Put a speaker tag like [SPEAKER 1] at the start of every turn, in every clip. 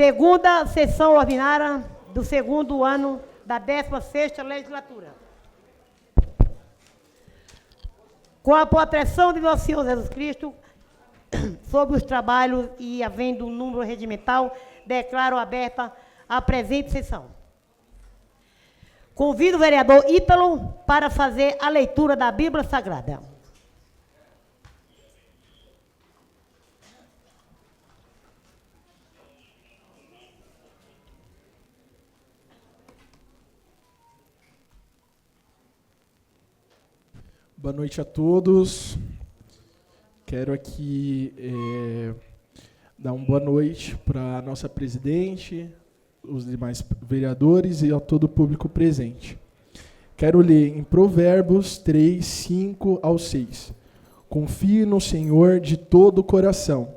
[SPEAKER 1] Segunda sessão ordinária do segundo ano da 16ª legislatura. Com a proteção de nosso Senhor Jesus Cristo, sobre os trabalhos e havendo um número regimental, declaro aberta a presente sessão. Convido o vereador Ítalo para fazer a leitura da Bíblia Sagrada.
[SPEAKER 2] Boa noite a todos. Quero aqui dar uma boa noite para a nossa presidente, os demais vereadores e a todo o público presente. Quero ler em Provérbios 3, 5 ao 6. Confie no Senhor de todo o coração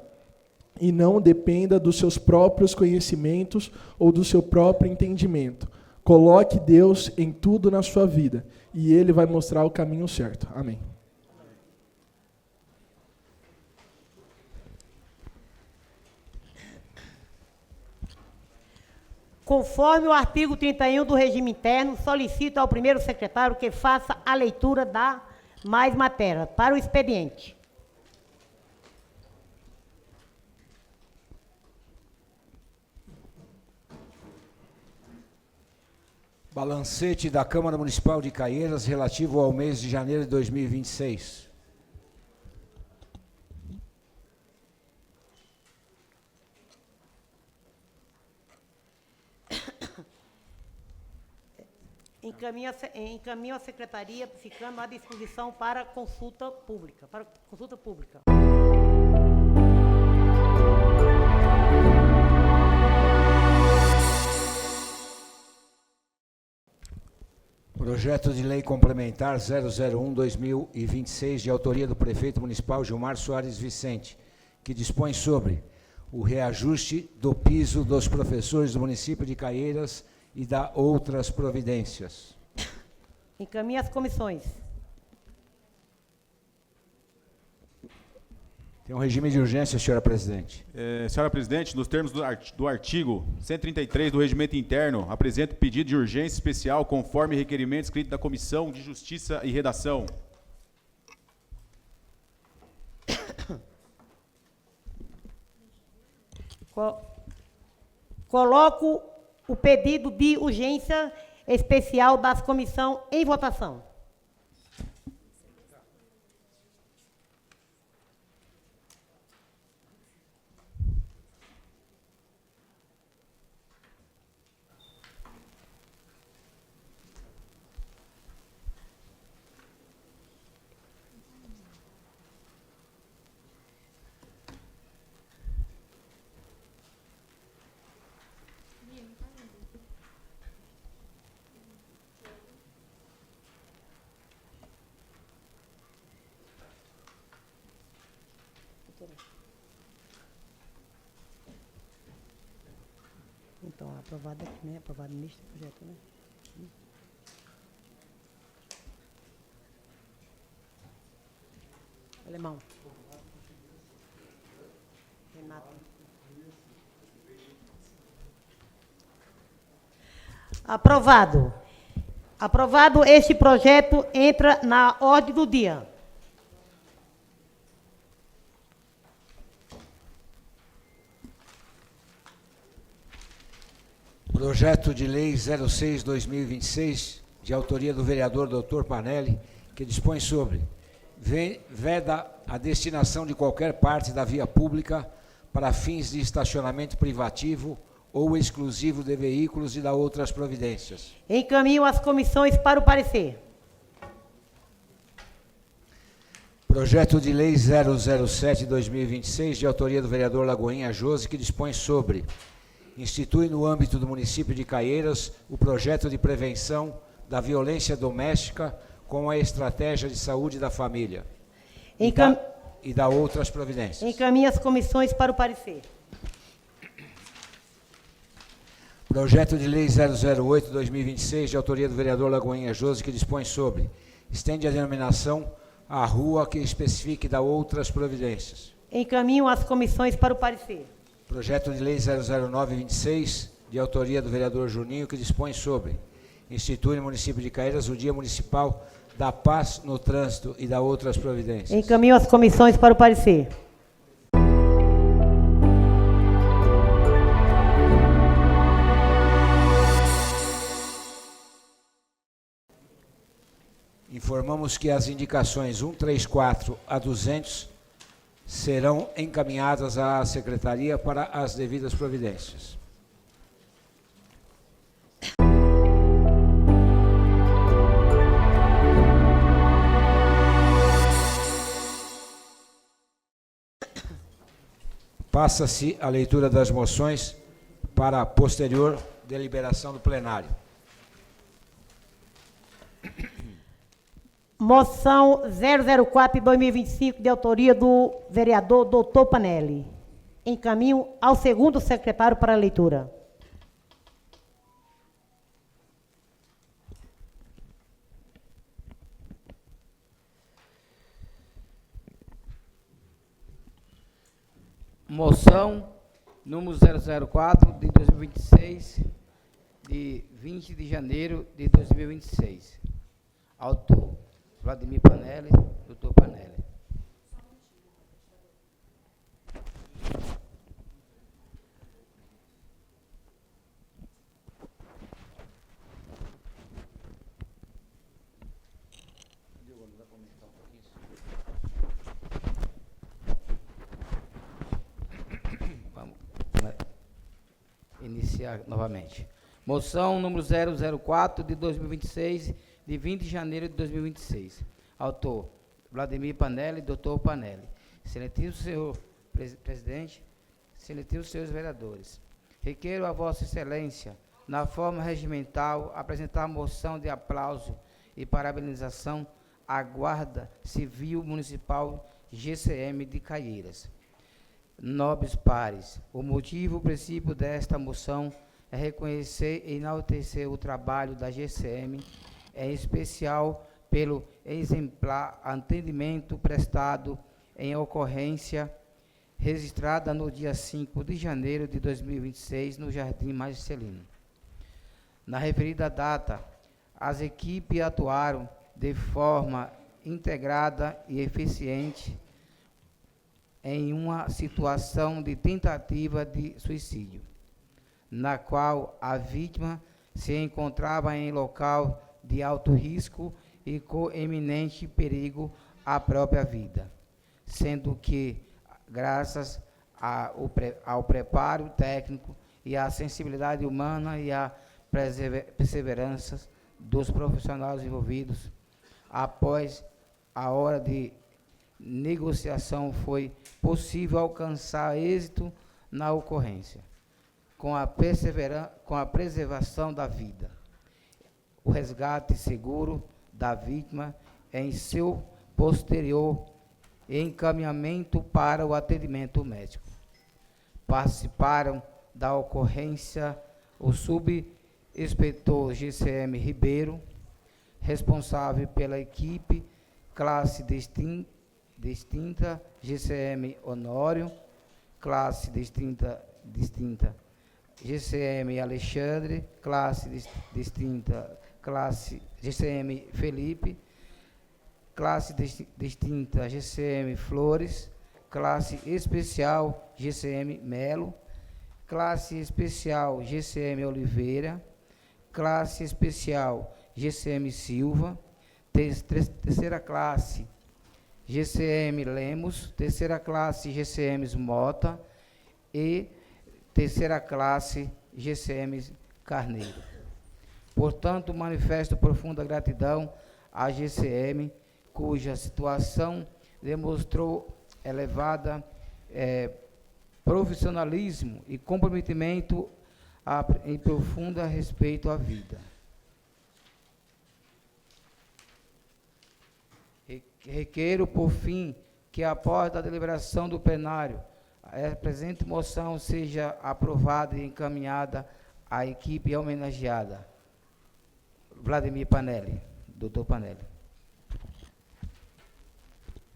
[SPEAKER 2] e não dependa dos seus próprios conhecimentos ou do seu próprio entendimento. Coloque Deus em tudo na sua vida e Ele vai mostrar o caminho certo. Amém.
[SPEAKER 1] Conforme o artigo 31 do regime interno, solicito ao primeiro secretário que faça a leitura da mais matéria para o expediente.
[SPEAKER 3] Balancete da Câmara Municipal de Caieiras relativo ao mês de janeiro de 2026.
[SPEAKER 1] Encaminho a secretaria, ficando à disposição para consulta pública.
[SPEAKER 3] Projeto de Lei Complementar 001/2026, de autoria do Prefeito Municipal Gilmar Soares Vicente, que dispõe sobre o reajuste do piso dos professores do município de Caieiras e da outras providências.
[SPEAKER 1] Encaminhe as comissões.
[SPEAKER 3] Tem um regime de urgência, senhora presidente.
[SPEAKER 4] Senhora presidente, nos termos do artigo 133 do Regimento Interno, apresento pedido de urgência especial conforme requerimento escrito da Comissão de Justiça e Redação.
[SPEAKER 1] Coloco o pedido de urgência especial das comissões em votação. Então, aprovado aqui, né? Aprovado neste projeto, né? Alemão. Renato. Aprovado. Aprovado, este projeto entra na ordem do dia.
[SPEAKER 3] Projeto de Lei 06/2026, de autoria do vereador Dr. Panelli, que dispõe sobre veda a destinação de qualquer parte da via pública para fins de estacionamento privativo ou exclusivo de veículos e da outras providências.
[SPEAKER 1] Encaminho as comissões para o parecer.
[SPEAKER 3] Projeto de Lei 007/2026, de autoria do vereador Lagoinha Jose, que dispõe sobre institui no âmbito do município de Caieiras o projeto de prevenção da violência doméstica com a estratégia de saúde da família e da outras providências.
[SPEAKER 1] Encaminhe as comissões para o parecer.
[SPEAKER 3] Projeto de Lei 008/2026, de autoria do vereador Lagoinha Jose, que dispõe sobre estende a denominação à rua que especifique da outras providências.
[SPEAKER 1] Encaminho as comissões para o parecer.
[SPEAKER 3] Projeto de Lei 00926, de autoria do vereador Juninho, que dispõe sobre: institui no município de Caieiras o Dia Municipal da Paz no Trânsito e da outras providências.
[SPEAKER 1] Encaminho as comissões para o parecer.
[SPEAKER 3] Informamos que as indicações 134 a 200 serão encaminhadas à Secretaria para as devidas providências. Passa-se a leitura das moções para a posterior deliberação do plenário.
[SPEAKER 1] Moção 004 de 2025, de autoria do vereador Doutor Panelli. Encaminho ao segundo secretário para a leitura.
[SPEAKER 5] Moção número 004 de 2026, de 20 de janeiro de 2026. Autor: Vladimir Panelli, doutor Panelli. Vamos iniciar novamente. Moção número 004 de 2026, de 20 de janeiro de 2026. Autor: Vladimir Panelli, doutor Panelli. Excelentíssimo senhor presidente, excelentíssimos senhores vereadores, requeiro a Vossa Excelência, na forma regimental, apresentar a moção de aplauso e parabenização à Guarda Civil Municipal GCM de Caieiras. Nobres pares, o motivo, o princípio desta moção é reconhecer e enaltecer o trabalho da GCM, em especial pelo exemplar atendimento prestado em ocorrência registrada no dia 5 de janeiro de 2026, no Jardim Marcelino. Na referida data, as equipes atuaram de forma integrada e eficiente em uma situação de tentativa de suicídio, na qual a vítima se encontrava em local de alto risco e com eminente perigo à própria vida, sendo que, graças ao preparo técnico e à sensibilidade humana e à perseverança dos profissionais envolvidos, após a hora de negociação foi possível alcançar êxito na ocorrência, com a preservação da vida, o resgate seguro da vítima em seu posterior encaminhamento para o atendimento médico. Participaram da ocorrência o subinspetor GCM Ribeiro, responsável pela equipe classe distinta GCM Honório, classe distinta GCM Alexandre, classe distinta classe GCM Felipe, classe distinta GCM Flores, classe especial GCM Melo, classe especial GCM Oliveira, classe especial GCM Silva, terceira classe GCM Lemos, terceira classe GCM Mota e terceira classe GCM Carneiro. Portanto, manifesto profunda gratidão à GCM, cuja situação demonstrou elevada profissionalismo e comprometimento em profundo respeito à vida. Requeiro, por fim, que após a deliberação do plenário, a presente moção seja aprovada e encaminhada à equipe homenageada. Vladimir Panelli, doutor Panelli.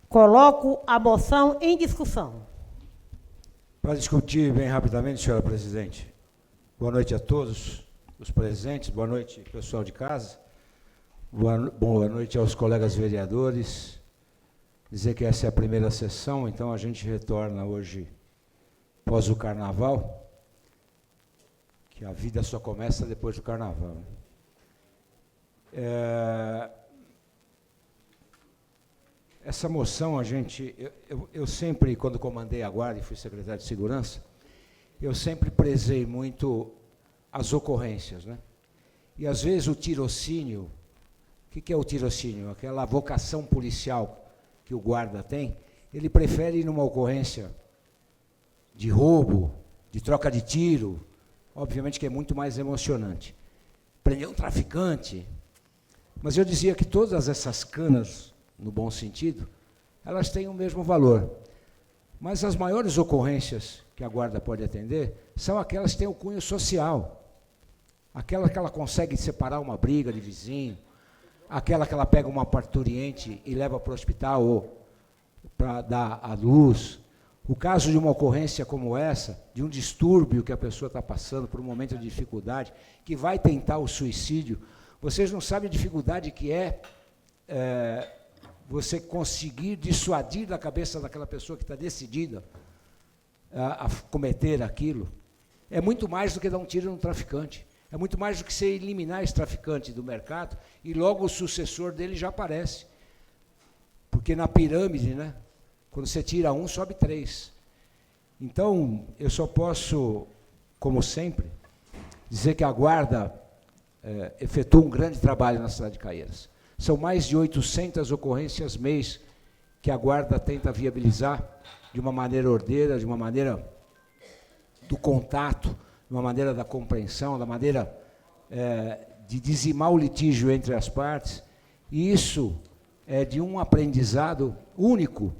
[SPEAKER 1] Coloco a moção em discussão.
[SPEAKER 3] Para discutir bem rapidamente, senhora presidente. Boa noite a todos os presentes, boa noite, pessoal de casa, boa noite aos colegas vereadores. Dizer que essa é a primeira sessão, então a gente retorna hoje, após o Carnaval, que a vida só começa depois do Carnaval. Essa moção, eu sempre, quando comandei a Guarda e fui secretário de Segurança, eu sempre prezei muito as ocorrências, né? E, às vezes, o tirocínio, o que é o tirocínio? Aquela vocação policial que o guarda tem, ele prefere ir numa ocorrência de roubo, de troca de tiro, obviamente que é muito mais emocionante. Prender um traficante. Mas eu dizia que todas essas canas, no bom sentido, elas têm o mesmo valor. Mas as maiores ocorrências que a Guarda pode atender são aquelas que têm o cunho social. Aquela que ela consegue separar uma briga de vizinho, aquela que ela pega uma parturiente e leva para o hospital ou para dar à luz. O caso de uma ocorrência como essa, de um distúrbio que a pessoa está passando por um momento de dificuldade, que vai tentar o suicídio, vocês não sabem a dificuldade que você conseguir dissuadir da cabeça daquela pessoa que está decidida a cometer aquilo. É muito mais do que dar um tiro no traficante. É muito mais do que você eliminar esse traficante do mercado e logo o sucessor dele já aparece. Porque na pirâmide, né, quando você tira um, sobe 3. Então, eu só posso, como sempre, dizer que a Guarda efetua um grande trabalho na cidade de Caieiras. São mais de 800 ocorrências mês que a Guarda tenta viabilizar de uma maneira ordeira, de uma maneira do contato, de uma maneira da compreensão, da maneira de dizimar o litígio entre as partes. E isso é de um aprendizado único,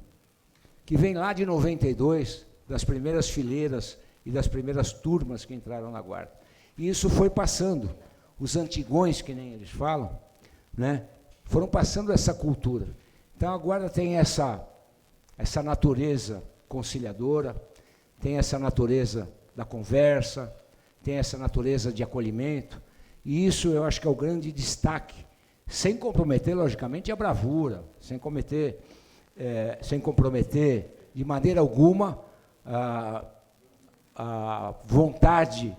[SPEAKER 3] que vem lá de 92, das primeiras fileiras e das primeiras turmas que entraram na Guarda. E isso foi passando. Os antigões, que nem eles falam, né, foram passando essa cultura. Então, a Guarda tem essa natureza conciliadora, tem essa natureza da conversa, tem essa natureza de acolhimento, e isso eu acho que é o grande destaque, sem comprometer, logicamente, a bravura, sem comprometer de maneira alguma a vontade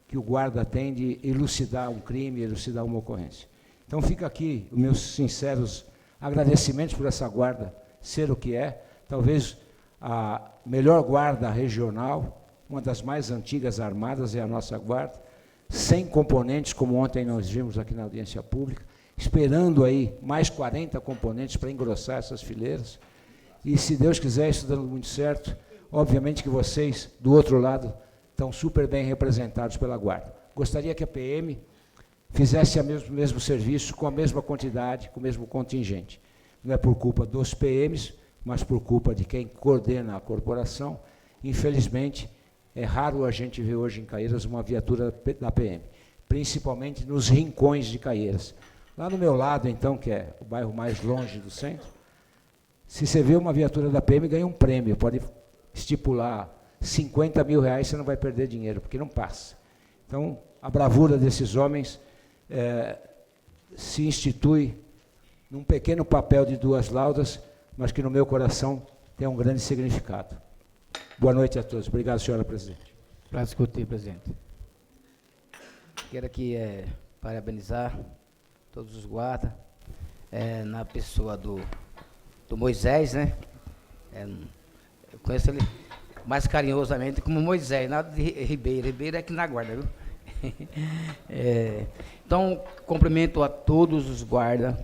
[SPEAKER 3] que o guarda tem de elucidar um crime, elucidar uma ocorrência. Então, fica aqui os meus sinceros agradecimentos por essa guarda ser o que é, talvez a melhor guarda regional, uma das mais antigas armadas é a nossa guarda, 100 componentes, como ontem nós vimos aqui na audiência pública, esperando aí mais 40 componentes para engrossar essas fileiras, e se Deus quiser, isso dando muito certo, obviamente que vocês, do outro lado, estão super bem representados pela Guarda. Gostaria que a PM fizesse o mesmo serviço, com a mesma quantidade, com o mesmo contingente. Não é por culpa dos PMs, mas por culpa de quem coordena a corporação. Infelizmente, é raro a gente ver hoje em Caieiras uma viatura da PM, principalmente nos rincões de Caieiras. Lá no meu lado, então, que é o bairro mais longe do centro, se você vê uma viatura da PM, ganha um prêmio, pode estipular 50 mil reais, você não vai perder dinheiro, porque não passa. Então, a bravura desses homens se institui num pequeno papel de 2 laudas, mas que no meu coração tem um grande significado. Boa noite a todos. Obrigado, senhora presidente.
[SPEAKER 5] Para discutir, presidente. Quero aqui parabenizar todos os guardas, na pessoa do Moisés, né? Eu conheço ele mais carinhosamente como Moisés, nada de Ribeiro. Ribeiro é aqui na Guarda, viu? Então, cumprimento a todos os guardas.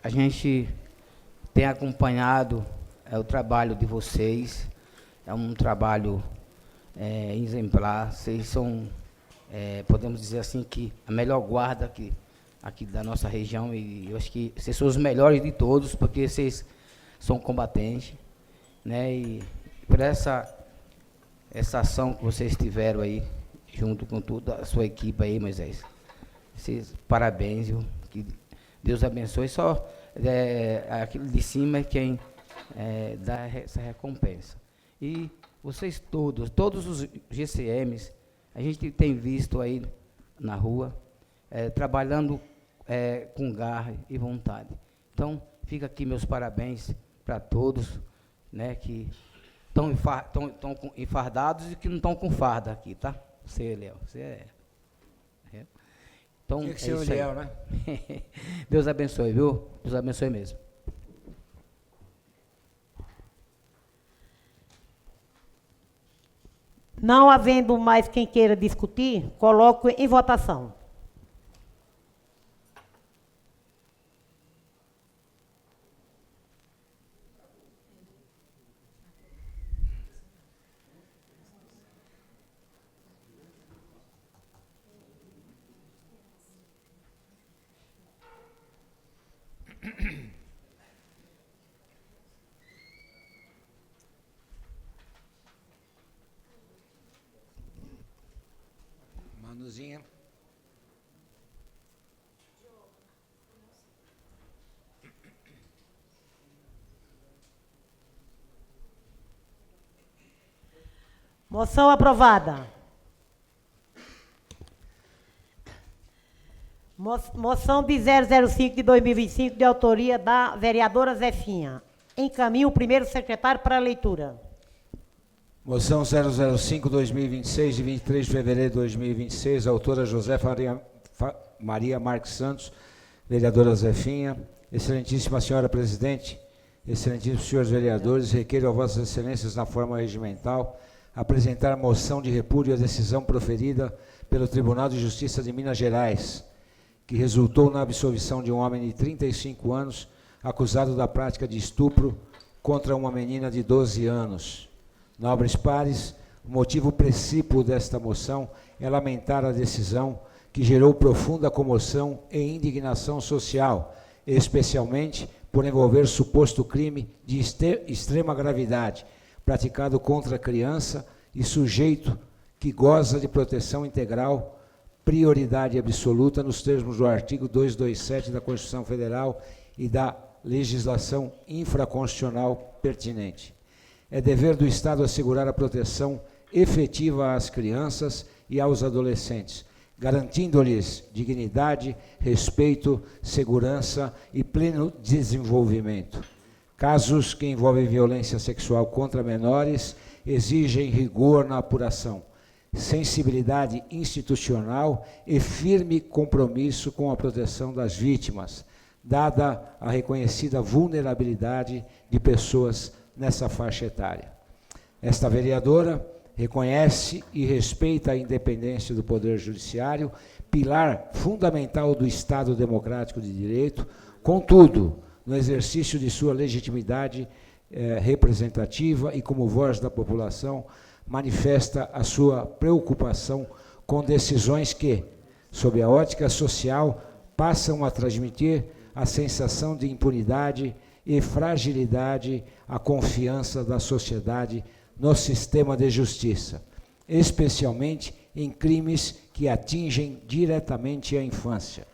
[SPEAKER 5] A gente tem acompanhado o trabalho de vocês, é um trabalho exemplar. Vocês são, podemos dizer assim, que a melhor guarda aqui da nossa região, e eu acho que vocês são os melhores de todos, porque vocês são combatentes, né? E por essa ação que vocês tiveram aí, junto com toda a sua equipe aí, Moisés, vocês, parabéns, viu? Que Deus abençoe. Só aquilo de cima é quem dá essa recompensa. E vocês todos os GCMs, a gente tem visto aí na rua, trabalhando com garra e vontade. Então, fica aqui meus parabéns para todos, né, que estão enfardados e que não estão com farda aqui, tá? Você, Léo, você é. Então,
[SPEAKER 3] Tinha que ser o Léo, né?
[SPEAKER 5] Deus abençoe, viu? Deus abençoe mesmo.
[SPEAKER 1] Não havendo mais quem queira discutir, coloco em votação.
[SPEAKER 3] Manuzinha.
[SPEAKER 1] Moção aprovada. Moção de 005 de 2025, de autoria da vereadora Zefinha. Encaminho o primeiro secretário para a leitura.
[SPEAKER 3] Moção 005/2026, de 23 de fevereiro de 2026, autora Josefa Maria Marques Santos, vereadora Zefinha. Excelentíssima senhora presidente, excelentíssimos senhores vereadores, requeiro a vossas excelências na forma regimental apresentar moção de repúdio à decisão proferida pelo Tribunal de Justiça de Minas Gerais, que resultou na absolvição de um homem de 35 anos acusado da prática de estupro contra uma menina de 12 anos. Nobres pares, o motivo principal desta moção é lamentar a decisão que gerou profunda comoção e indignação social, especialmente por envolver suposto crime de extrema gravidade, praticado contra a criança e sujeito que goza de proteção integral, prioridade absoluta nos termos do artigo 227 da Constituição Federal e da legislação infraconstitucional pertinente. É dever do Estado assegurar a proteção efetiva às crianças e aos adolescentes, garantindo-lhes dignidade, respeito, segurança e pleno desenvolvimento. Casos que envolvem violência sexual contra menores exigem rigor na apuração, sensibilidade institucional e firme compromisso com a proteção das vítimas, dada a reconhecida vulnerabilidade de pessoas nessa faixa etária. Esta vereadora reconhece e respeita a independência do Poder Judiciário, pilar fundamental do Estado Democrático de Direito, contudo, no exercício de sua legitimidade representativa e como voz da população, manifesta a sua preocupação com decisões que, sob a ótica social, passam a transmitir a sensação de impunidade e fragilidade à confiança da sociedade no sistema de justiça, especialmente em crimes que atingem diretamente a infância.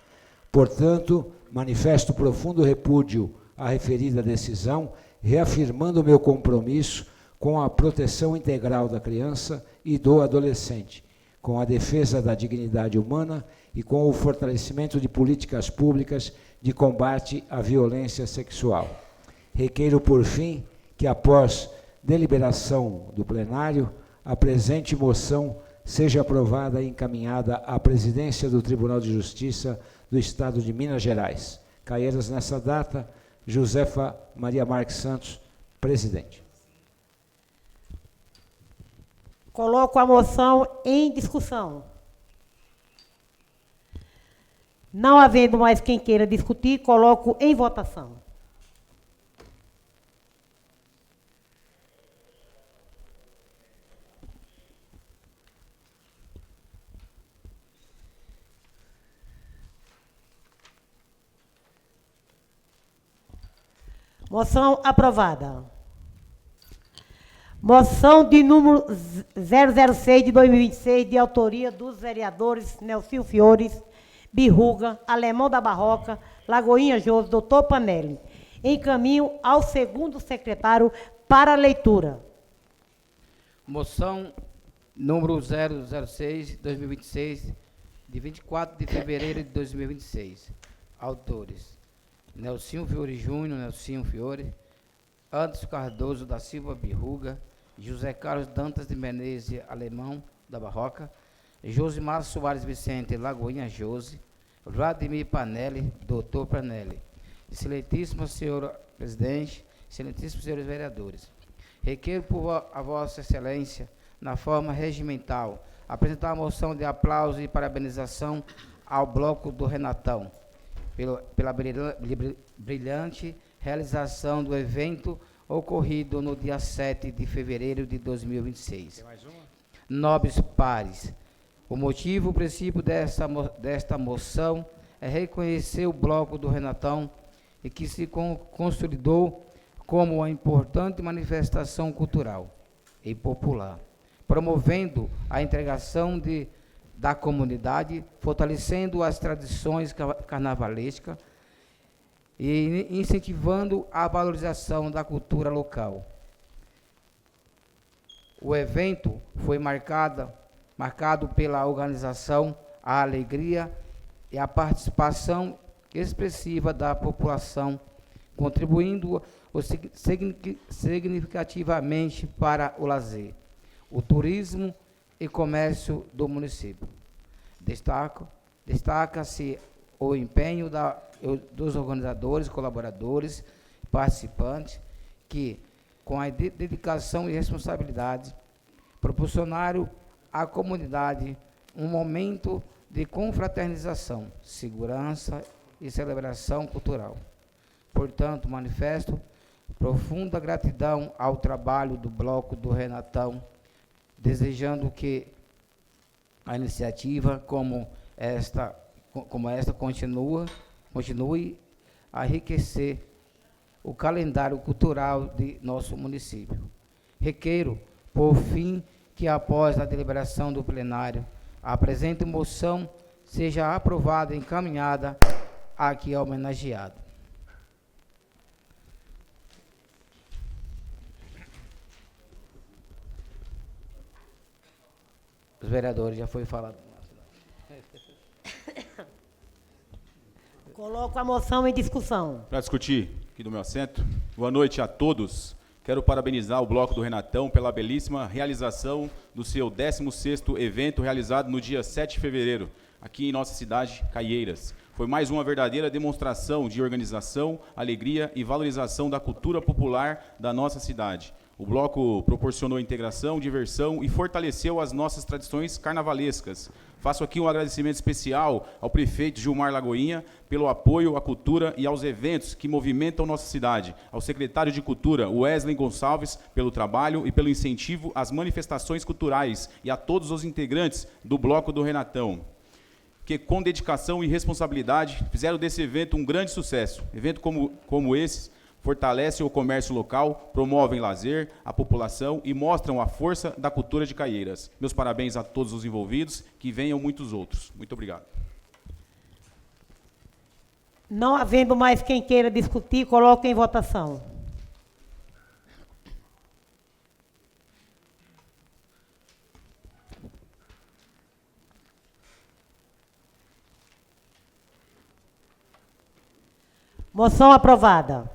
[SPEAKER 3] Portanto, manifesto profundo repúdio à referida decisão, reafirmando meu compromisso com a proteção integral da criança e do adolescente, com a defesa da dignidade humana e com o fortalecimento de políticas públicas de combate à violência sexual. Requeiro, por fim, que após deliberação do plenário, a presente moção seja aprovada e encaminhada à presidência do Tribunal de Justiça do Estado de Minas Gerais. Caieiras, nessa data, Josefa Maria Marques Santos, presidente.
[SPEAKER 1] Coloco a moção em discussão. Não havendo mais quem queira discutir, coloco em votação. Moção aprovada. Moção de número 006 de 2026, de autoria dos vereadores Nelsinho Fiores, Birruga, Alemão da Barroca, Lagoinha Josi, doutor Panelli. Encaminho ao segundo secretário para a leitura.
[SPEAKER 5] Moção número 006/2026, de 24 de fevereiro de 2026. Autores: Nelsinho Fiore Júnior, Nelsinho Fiore, Anderson Cardoso da Silva Birruga, José Carlos Dantas de Menezes Alemão da Barroca, Josimar Soares Vicente Lagoinha Jose, Vladimir Panelli, doutor Panelli. Excelentíssima senhora presidente, excelentíssimos senhores vereadores, requeiro por a vossa excelência, na forma regimental, apresentar a moção de aplauso e parabenização ao Bloco do Renatão, pela brilhante realização do evento ocorrido no dia 7 de fevereiro de 2026.
[SPEAKER 3] Tem mais uma?
[SPEAKER 5] Nobres pares, o motivo, o princípio desta moção é reconhecer o Bloco do Renatão e que se consolidou como uma importante manifestação cultural e popular, promovendo a integração da comunidade, fortalecendo as tradições carnavalescas e incentivando a valorização da cultura local. O evento foi marcado pela organização, a alegria e a participação expressiva da população, contribuindo significativamente para o lazer, o turismo e comércio do município. Destaca-se o empenho dos organizadores, colaboradores, participantes, que, com a dedicação e responsabilidade, proporcionaram à comunidade um momento de confraternização, segurança e celebração cultural. Portanto, manifesto profunda gratidão ao trabalho do Bloco do Renatão, desejando que a iniciativa como esta continue a enriquecer o calendário cultural de nosso município. Requeiro, por fim, que após a deliberação do plenário, a presente moção seja aprovada e encaminhada a que é homenageado. Os vereadores, já foi falado.
[SPEAKER 1] Coloco a moção em discussão.
[SPEAKER 4] Para discutir aqui do meu assento. Boa noite a todos. Quero parabenizar o Bloco do Renatão pela belíssima realização do seu 16º evento realizado no dia 7 de fevereiro, aqui em nossa cidade, Caieiras. Foi mais uma verdadeira demonstração de organização, alegria e valorização da cultura popular da nossa cidade. O bloco proporcionou integração, diversão e fortaleceu as nossas tradições carnavalescas. Faço aqui um agradecimento especial ao prefeito Gilmar Lagoinha pelo apoio à cultura e aos eventos que movimentam nossa cidade, ao secretário de Cultura, Wesley Gonçalves, pelo trabalho e pelo incentivo às manifestações culturais e a todos os integrantes do Bloco do Renatão, que com dedicação e responsabilidade fizeram desse evento um grande sucesso. Evento como esse fortalecem o comércio local, promovem lazer, a população e mostram a força da cultura de Caieiras. Meus parabéns a todos os envolvidos, que venham muitos outros. Muito obrigado.
[SPEAKER 1] Não havendo mais quem queira discutir, coloco em votação. Moção aprovada.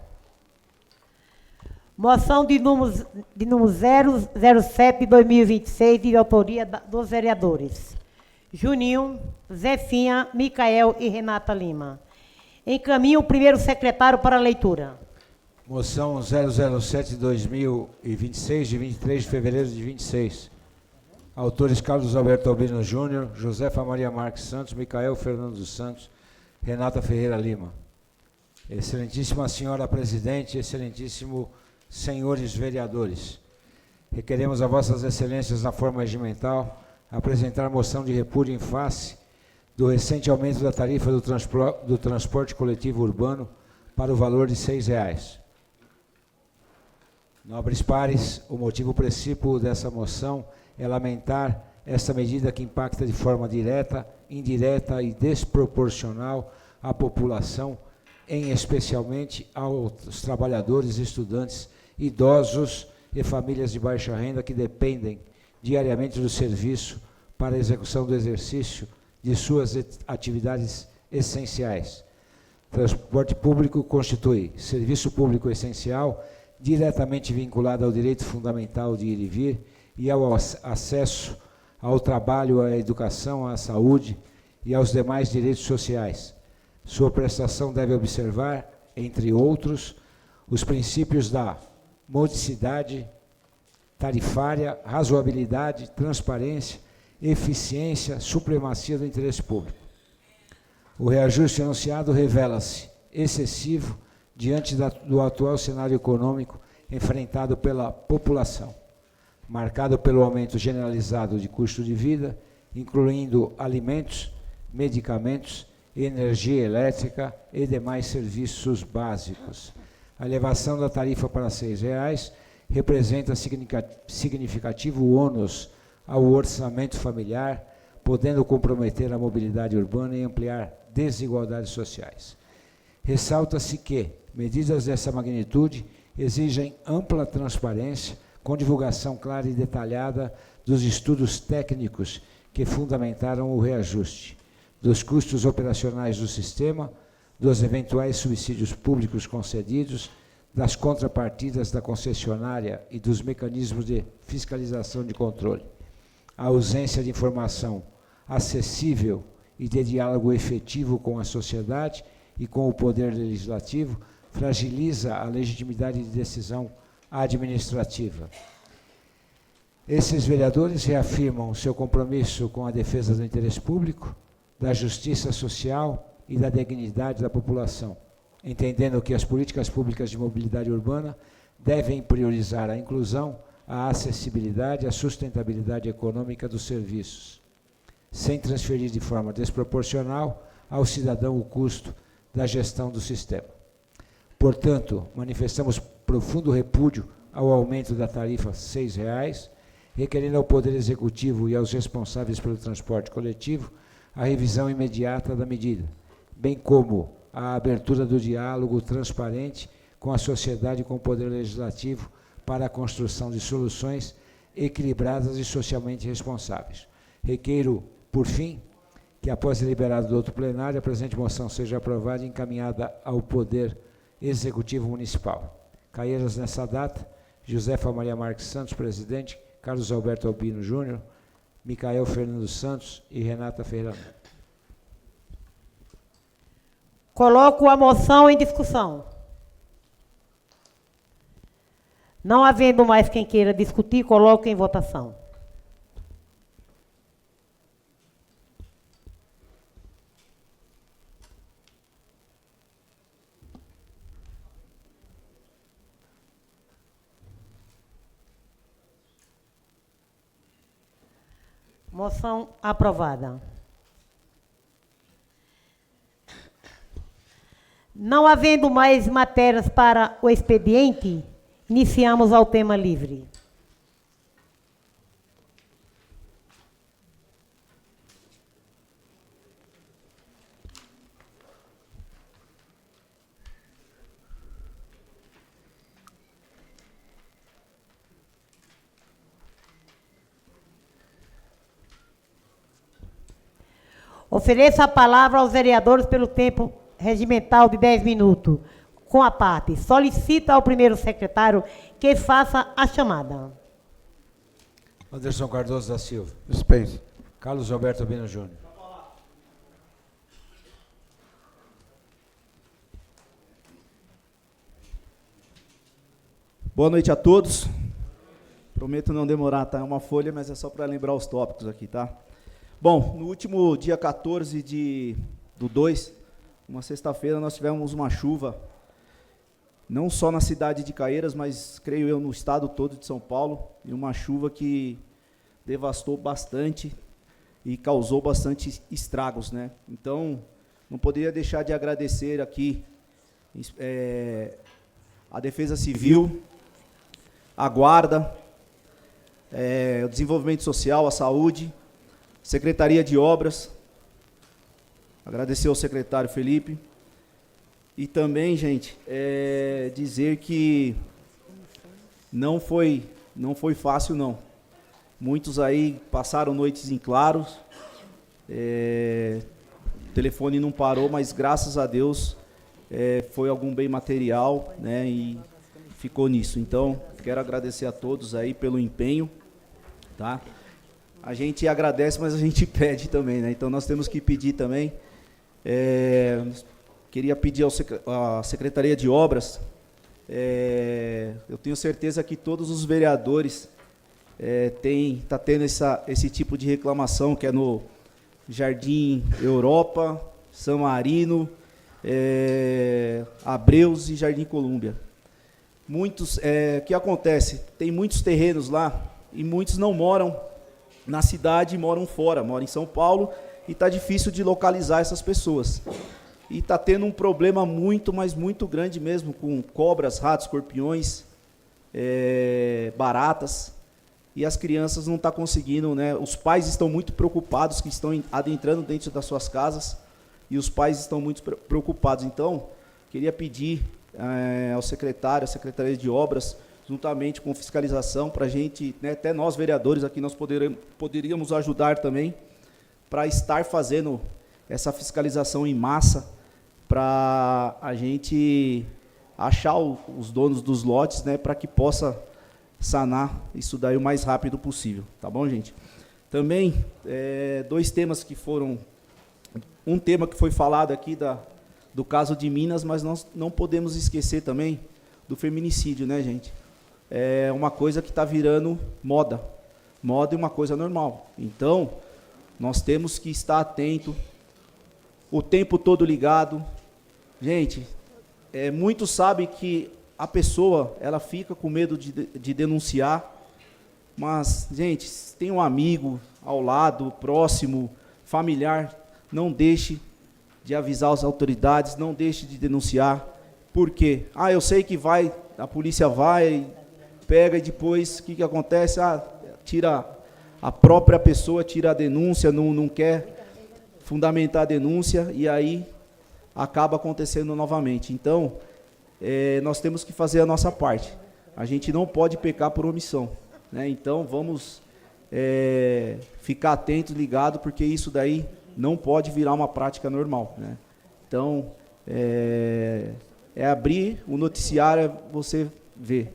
[SPEAKER 1] Moção de número 007/2026, de autoria dos vereadores Juninho, Zefinha, Micael e Renata Lima. Encaminho o primeiro secretário para a leitura.
[SPEAKER 3] Moção 007/2026, de 23 de fevereiro de 26. Autores: Carlos Alberto Albino Júnior, Josefa Maria Marques Santos, Micael Fernando dos Santos, Renata Ferreira Lima. Excelentíssima senhora presidente, excelentíssimo senhores vereadores, requeremos a vossas excelências, na forma regimental, apresentar moção de repúdio em face do recente aumento da tarifa do transporte coletivo urbano para o valor de R$6. Nobres pares, o motivo principal dessa moção é lamentar essa medida que impacta de forma direta, indireta e desproporcional à população, em especialmente aos trabalhadores, estudantes, idosos e famílias de baixa renda que dependem diariamente do serviço para a execução do exercício de suas atividades essenciais. Transporte público constitui serviço público essencial diretamente vinculado ao direito fundamental de ir e vir e ao acesso ao trabalho, à educação, à saúde e aos demais direitos sociais. Sua prestação deve observar, entre outros, os princípios da modicidade tarifária, razoabilidade, transparência, eficiência, supremacia do interesse público. O reajuste anunciado revela-se excessivo diante do atual cenário econômico enfrentado pela população, marcado pelo aumento generalizado de custo de vida, incluindo alimentos, medicamentos, energia elétrica e demais serviços básicos. A elevação da tarifa para R$ 6,00 representa significativo ônus ao orçamento familiar, podendo comprometer a mobilidade urbana e ampliar desigualdades sociais. Ressalta-se que medidas dessa magnitude exigem ampla transparência, com divulgação clara e detalhada dos estudos técnicos que fundamentaram o reajuste, dos custos operacionais do sistema, dos eventuais subsídios públicos concedidos, das contrapartidas da concessionária e dos mecanismos de fiscalização de controle. A ausência de informação acessível e de diálogo efetivo com a sociedade e com o poder legislativo fragiliza a legitimidade de decisão administrativa. Esses vereadores reafirmam seu compromisso com a defesa do interesse público, da justiça social e da dignidade da população, entendendo que as políticas públicas de mobilidade urbana devem priorizar a inclusão, a acessibilidade e a sustentabilidade econômica dos serviços, sem transferir de forma desproporcional ao cidadão o custo da gestão do sistema. Portanto, manifestamos profundo repúdio ao aumento da tarifa R$ 6,00, requerendo ao Poder Executivo e aos responsáveis pelo transporte coletivo a revisão imediata da medida, bem como a abertura do diálogo transparente com a sociedade e com o Poder Legislativo para a construção de soluções equilibradas e socialmente responsáveis. Requeiro, por fim, que após deliberado do outro plenário, a presente moção seja aprovada e encaminhada ao Poder Executivo Municipal. Caieiras, nessa data, Josefa Maria Marques Santos, presidente, Carlos Alberto Albino Júnior, Micael Fernando Santos e Renata Ferreira.
[SPEAKER 1] Coloco a moção em discussão. Não havendo mais quem queira discutir, coloco em votação. Moção aprovada. Não havendo mais matérias para o expediente, iniciamos ao tema livre. Ofereço a palavra aos vereadores pelo tempo regimental de 10 minutos. Com a parte, solicita ao primeiro secretário que faça a chamada.
[SPEAKER 3] Anderson Cardoso da Silva.
[SPEAKER 6] Dispenso.
[SPEAKER 3] Carlos Alberto Albino Júnior.
[SPEAKER 6] Boa noite a todos. Prometo não demorar, tá? É uma folha, mas é só para lembrar os tópicos aqui, tá? Bom, no último dia 14 do 2, uma sexta-feira, nós tivemos uma chuva, não só na cidade de Caieiras, mas, creio eu, no estado todo de São Paulo, e uma chuva que devastou bastante e causou bastante estragos, né? Então, não poderia deixar de agradecer aqui a Defesa Civil, a Guarda, o Desenvolvimento Social, a Saúde, Secretaria de Obras, agradecer ao secretário Felipe, e também, gente, dizer que não foi fácil, não. Muitos aí passaram noites em claros, o telefone não parou, mas graças a Deus foi algum bem material, né, e ficou nisso. Então, quero agradecer a todos aí pelo empenho, tá? A gente agradece, mas a gente pede também, né? Então, nós temos que pedir também. Queria pedir à Secretaria de Obras, eu tenho certeza que todos os vereadores tá tendo esse tipo de reclamação, que é no Jardim Europa, San Marino, Abreus e Jardim Colúmbia. Muitos, o que acontece? Tem muitos terrenos lá e muitos não moram na cidade, moram fora, moram em São Paulo, e está difícil de localizar essas pessoas. E está tendo um problema muito, mas muito grande mesmo, com cobras, ratos, escorpiões, baratas, e as crianças não estão conseguindo, né? Os pais estão muito preocupados, que estão adentrando dentro das suas casas, e os pais estão muito preocupados. Então, queria pedir ao secretário, à Secretaria de Obras, juntamente com fiscalização, para a gente, né, até nós vereadores aqui, nós poderíamos ajudar também, para estar fazendo essa fiscalização em massa, para a gente achar os donos dos lotes, né, para que possa sanar isso daí o mais rápido possível, tá bom, gente? Também, dois temas que foram, um tema que foi falado aqui do caso de Minas, mas nós não podemos esquecer também do feminicídio, né, gente? É uma coisa que está virando moda e uma coisa normal. Então, nós temos que estar atento, o tempo todo ligado. Gente, muitos sabem que a pessoa, ela fica com medo de denunciar, mas, gente, se tem um amigo ao lado, próximo, familiar, não deixe de avisar as autoridades, não deixe de denunciar. Por quê? Eu sei que a polícia vai, pega e depois, o que acontece? Tira a própria pessoa, tira a denúncia, não quer fundamentar a denúncia, e aí acaba acontecendo novamente. Então, nós temos que fazer a nossa parte. A gente não pode pecar por omissão, né? Então, vamos ficar atentos, ligados, porque isso daí não pode virar uma prática normal, né? Então, abrir o noticiário, você vê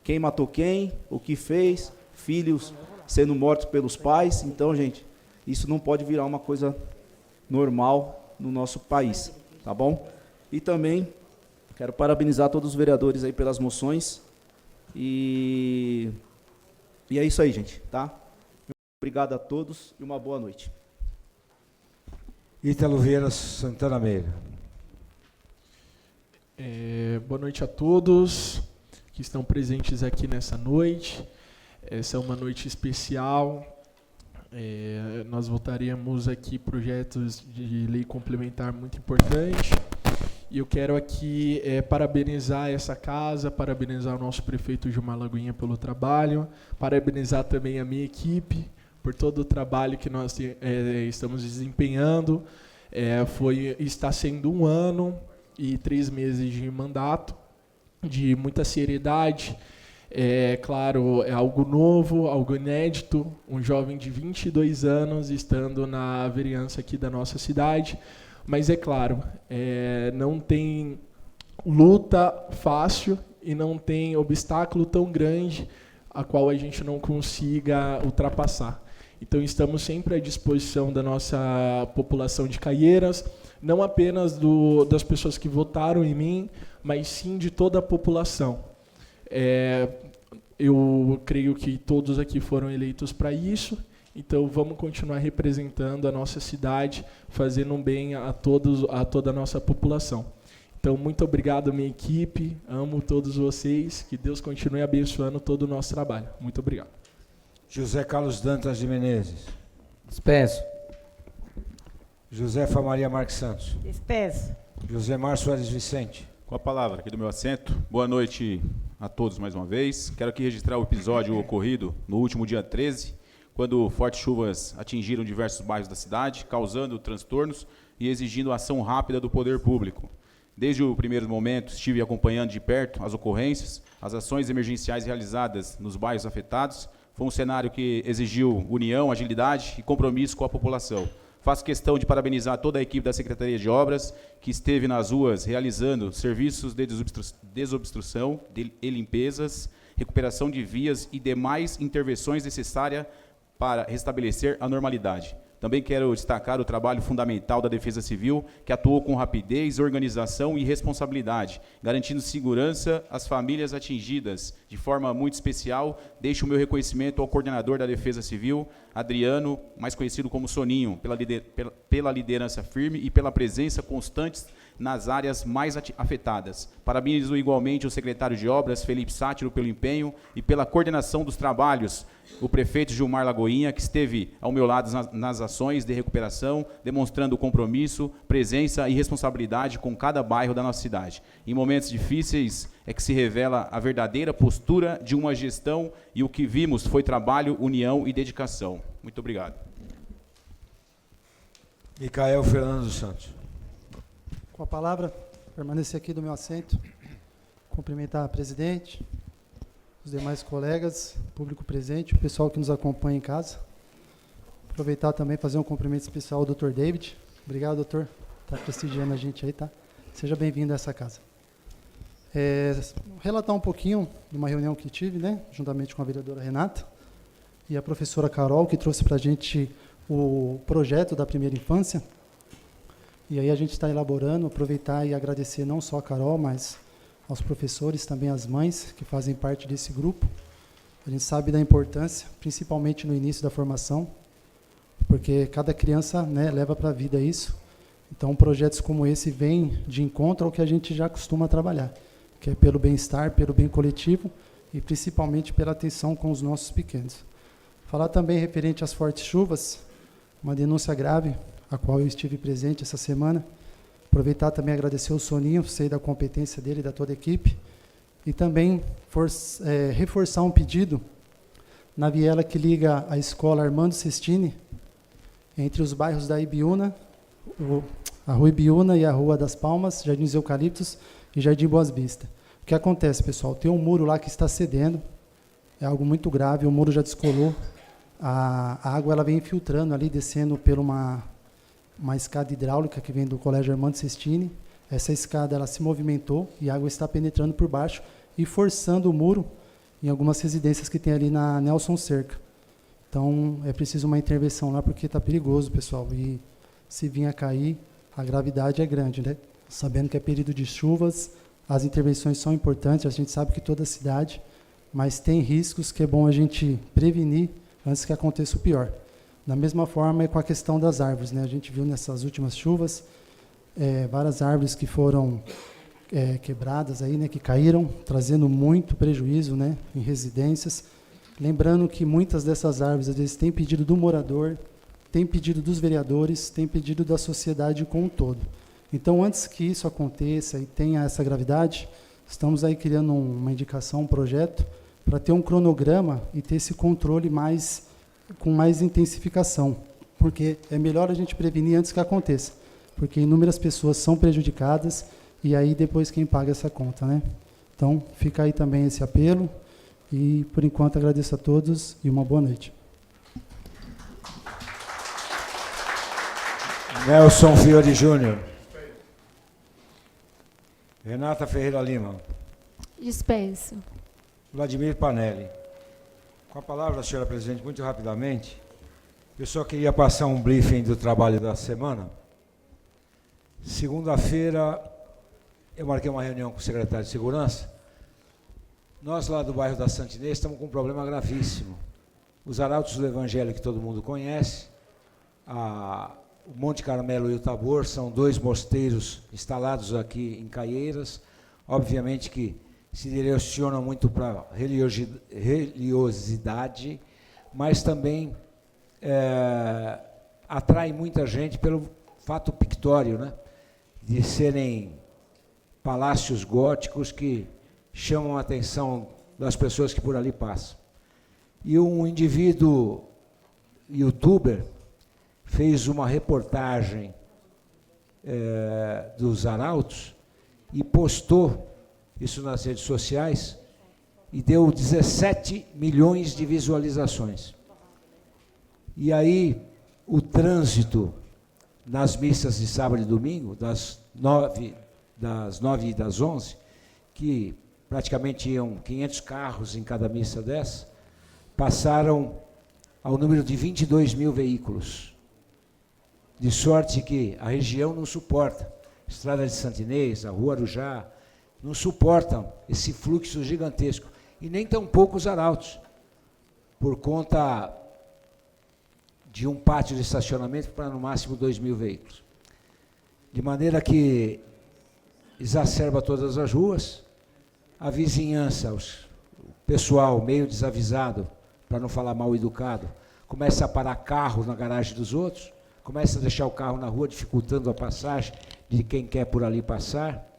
[SPEAKER 6] quem matou quem, o que fez, filhos sendo mortos pelos pais. Então, gente, isso não pode virar uma coisa normal no nosso país, tá bom? E também quero parabenizar todos os vereadores aí pelas moções, e é isso aí, gente, tá? Obrigado a todos e uma boa noite.
[SPEAKER 3] Ítalo Vieira Santana Meira.
[SPEAKER 2] Boa noite a todos que estão presentes aqui nessa noite. Essa é uma noite especial. Nós votaremos aqui projetos de lei complementar muito importantes. E eu quero aqui parabenizar essa casa, parabenizar o nosso prefeito Gilmar Lagoinha pelo trabalho, parabenizar também a minha equipe por todo o trabalho que nós estamos desempenhando. Está sendo 1 ano e 3 meses de mandato, de muita seriedade. Claro, é algo novo, algo inédito, um jovem de 22 anos estando na vereança aqui da nossa cidade, mas é claro, não tem luta fácil e não tem obstáculo tão grande a qual a gente não consiga ultrapassar. Então, estamos sempre à disposição da nossa população de Caieiras, não apenas das pessoas que votaram em mim, mas sim de toda a população. Eu creio que todos aqui foram eleitos para isso, então vamos continuar representando a nossa cidade, fazendo um bem a toda a nossa população. Então, muito obrigado, minha equipe, amo todos vocês, que Deus continue abençoando todo o nosso trabalho. Muito obrigado.
[SPEAKER 3] José Carlos Dantas de Menezes.
[SPEAKER 5] Dispenso.
[SPEAKER 3] Josefa Maria Marques Santos.
[SPEAKER 1] Dispenso.
[SPEAKER 3] José Márcio Soares Vicente.
[SPEAKER 4] Com a palavra aqui do meu assento. Boa noite a todos mais uma vez. Quero aqui registrar o episódio ocorrido no último dia 13, quando fortes chuvas atingiram diversos bairros da cidade, causando transtornos e exigindo ação rápida do poder público. Desde o primeiro momento, estive acompanhando de perto as ocorrências, as ações emergenciais realizadas nos bairros afetados. Foi um cenário que exigiu união, agilidade e compromisso com a população. Faço questão de parabenizar toda a equipe da Secretaria de Obras, que esteve nas ruas realizando serviços de desobstrução e limpezas, recuperação de vias e demais intervenções necessárias para restabelecer a normalidade. Também quero destacar o trabalho fundamental da Defesa Civil, que atuou com rapidez, organização e responsabilidade, garantindo segurança às famílias atingidas. De forma muito especial, deixo o meu reconhecimento ao coordenador da Defesa Civil, Adriano, mais conhecido como Soninho, pela liderança firme e pela presença constante nas áreas mais afetadas. Parabenizo igualmente o secretário de Obras, Felipe Sátiro, pelo empenho e pela coordenação dos trabalhos, o prefeito Gilmar Lagoinha, que esteve ao meu lado nas ações de recuperação, demonstrando compromisso, presença e responsabilidade com cada bairro da nossa cidade. Em momentos difíceis é que se revela a verdadeira postura de uma gestão, e o que vimos foi trabalho, união e dedicação. Muito obrigado.
[SPEAKER 3] Micael Fernando dos Santos.
[SPEAKER 7] Com a palavra, permanecer aqui do meu assento, cumprimentar a presidente, os demais colegas, público presente, o pessoal que nos acompanha em casa. Aproveitar também fazer um cumprimento especial ao Dr. David. Obrigado, doutor, por estar prestigiando a gente aí, tá? Seja bem-vindo a essa casa. Relatar um pouquinho de uma reunião que tive, né, juntamente com a vereadora Renata e a professora Carol, que trouxe para a gente o projeto da primeira infância. E aí a gente está elaborando, aproveitar e agradecer não só a Carol, mas aos professores, também às mães que fazem parte desse grupo. A gente sabe da importância, principalmente no início da formação, porque cada criança, né, leva para a vida isso. Então, projetos como esse vêm de encontro ao que a gente já costuma trabalhar, que é pelo bem-estar, pelo bem coletivo e principalmente pela atenção com os nossos pequenos. Falar também referente às fortes chuvas, uma denúncia grave, a qual eu estive presente essa semana. Aproveitar também agradecer o Soninho, sei da competência dele e da toda a equipe, e também reforçar um pedido na viela que liga a escola Armando Sestini, entre os bairros da Ibiúna, a Rua Ibiúna e a Rua das Palmas, Jardins Eucaliptos e Jardim Boas Vistas. O que acontece, pessoal? Tem um muro lá que está cedendo, é algo muito grave, o muro já descolou, a água ela vem infiltrando ali, descendo por uma escada hidráulica que vem do Colégio Armando Sestini. Essa escada ela se movimentou e a água está penetrando por baixo e forçando o muro em algumas residências que tem ali na Nelson Cerca. Então, é preciso uma intervenção lá, porque está perigoso, pessoal. E se vir a cair, a gravidade é grande, né? Sabendo que é período de chuvas, as intervenções são importantes, a gente sabe que toda cidade, mas tem riscos que é bom a gente prevenir antes que aconteça o pior. Da mesma forma é com a questão das árvores, né? A gente viu nessas últimas chuvas várias árvores que foram quebradas, aí, né, que caíram, trazendo muito prejuízo, né, em residências. Lembrando que muitas dessas árvores, às vezes, têm pedido do morador, têm pedido dos vereadores, têm pedido da sociedade como um todo. Então, antes que isso aconteça e tenha essa gravidade, estamos aí criando uma indicação, um projeto, para ter um cronograma e ter esse controle com mais intensificação, porque é melhor a gente prevenir antes que aconteça, porque inúmeras pessoas são prejudicadas e aí depois quem paga essa conta, né? Então, fica aí também esse apelo e, por enquanto, agradeço a todos e uma boa noite.
[SPEAKER 3] Nelson Fiore Júnior. Renata Ferreira Lima.
[SPEAKER 8] Dispenso.
[SPEAKER 3] Vladimir Panelli. Com a palavra, senhora presidente, muito rapidamente, eu só queria passar um briefing do trabalho da semana. Segunda-feira, eu marquei uma reunião com o secretário de Segurança. Nós, lá do bairro da Santa Inês, estamos com um problema gravíssimo. Os arautos do Evangelho, que todo mundo conhece, o Monte Carmelo e o Tabor, são dois mosteiros instalados aqui em Caieiras, obviamente que se direcionam muito para religiosidade, mas também atrai muita gente pelo fato pictório, né, de serem palácios góticos que chamam a atenção das pessoas que por ali passam. E um indivíduo youtuber fez uma reportagem dos arautos e postou isso nas redes sociais e deu 17 milhões de visualizações. E aí, o trânsito nas missas de sábado e domingo, das 9 e das 11, que praticamente iam 500 carros em cada missa dessa, passaram ao número de 22 mil veículos. De sorte que a região não suporta. A Estrada de Santo Inês, a Rua Arujá, não suportam esse fluxo gigantesco. E nem tão poucos arautos, por conta de um pátio de estacionamento para no máximo 2 mil veículos. De maneira que exacerba todas as ruas, a vizinhança, o pessoal meio desavisado, para não falar mal educado, começa a parar carro na garagem dos outros, começa a deixar o carro na rua, dificultando a passagem de quem quer por ali passar,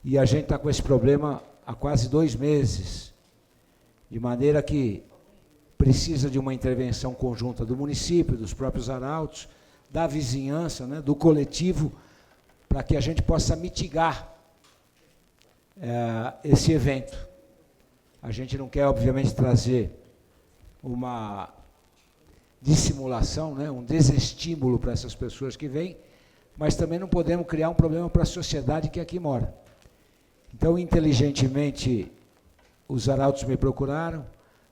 [SPEAKER 3] e a gente está com esse problema há quase 2 meses, de maneira que precisa de uma intervenção conjunta do município, dos próprios arautos, da vizinhança, né, do coletivo, para que a gente possa mitigar esse evento. A gente não quer, obviamente, trazer uma dissimulação, né, um desestímulo para essas pessoas que vêm, mas também não podemos criar um problema para a sociedade que aqui mora. Então, inteligentemente, os arautos me procuraram,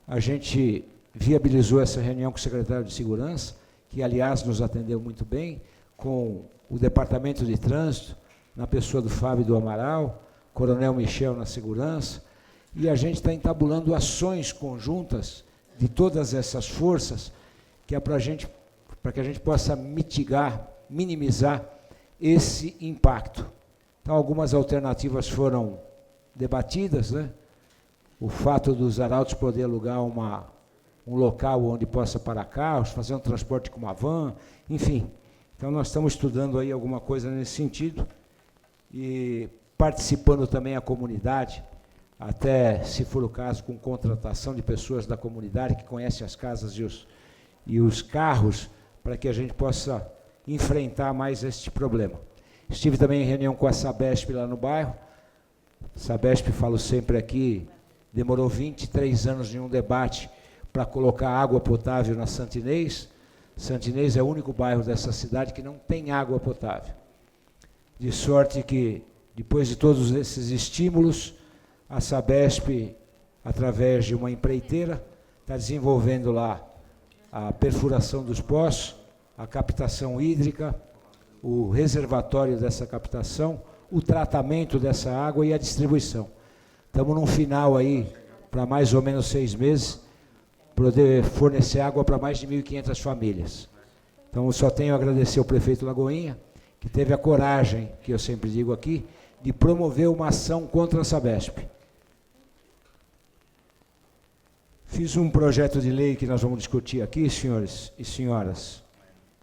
[SPEAKER 3] a gente viabilizou essa reunião com o secretário de Segurança, que, aliás, nos atendeu muito bem, com o Departamento de Trânsito, na pessoa do Fábio do Amaral, Coronel Michel na Segurança, e a gente está entabulando ações conjuntas de todas essas forças, que é para que a gente possa mitigar, minimizar esse impacto. Então, algumas alternativas foram debatidas, né? O fato dos arautos poder alugar um local onde possa parar carros, fazer um transporte com uma van, enfim. Então, nós estamos estudando aí alguma coisa nesse sentido e participando também a comunidade, até, se for o caso, com contratação de pessoas da comunidade que conhecem as casas e os carros, para que a gente possa enfrentar mais este problema. Estive também em reunião com a Sabesp lá no bairro. Sabesp, falo sempre aqui, demorou 23 anos em um debate para colocar água potável na Santo Inês. Santo Inês é o único bairro dessa cidade que não tem água potável. De sorte que, depois de todos esses estímulos, a Sabesp, através de uma empreiteira, está desenvolvendo lá a perfuração dos poços, a captação hídrica, o reservatório dessa captação, o tratamento dessa água e a distribuição. Estamos num final aí, para mais ou menos 6 meses, poder fornecer água para mais de 1.500 famílias. Então, eu só tenho a agradecer ao prefeito Lagoinha, que teve a coragem, que eu sempre digo aqui, de promover uma ação contra a Sabesp. Fiz um projeto de lei que nós vamos discutir aqui, senhores e senhoras,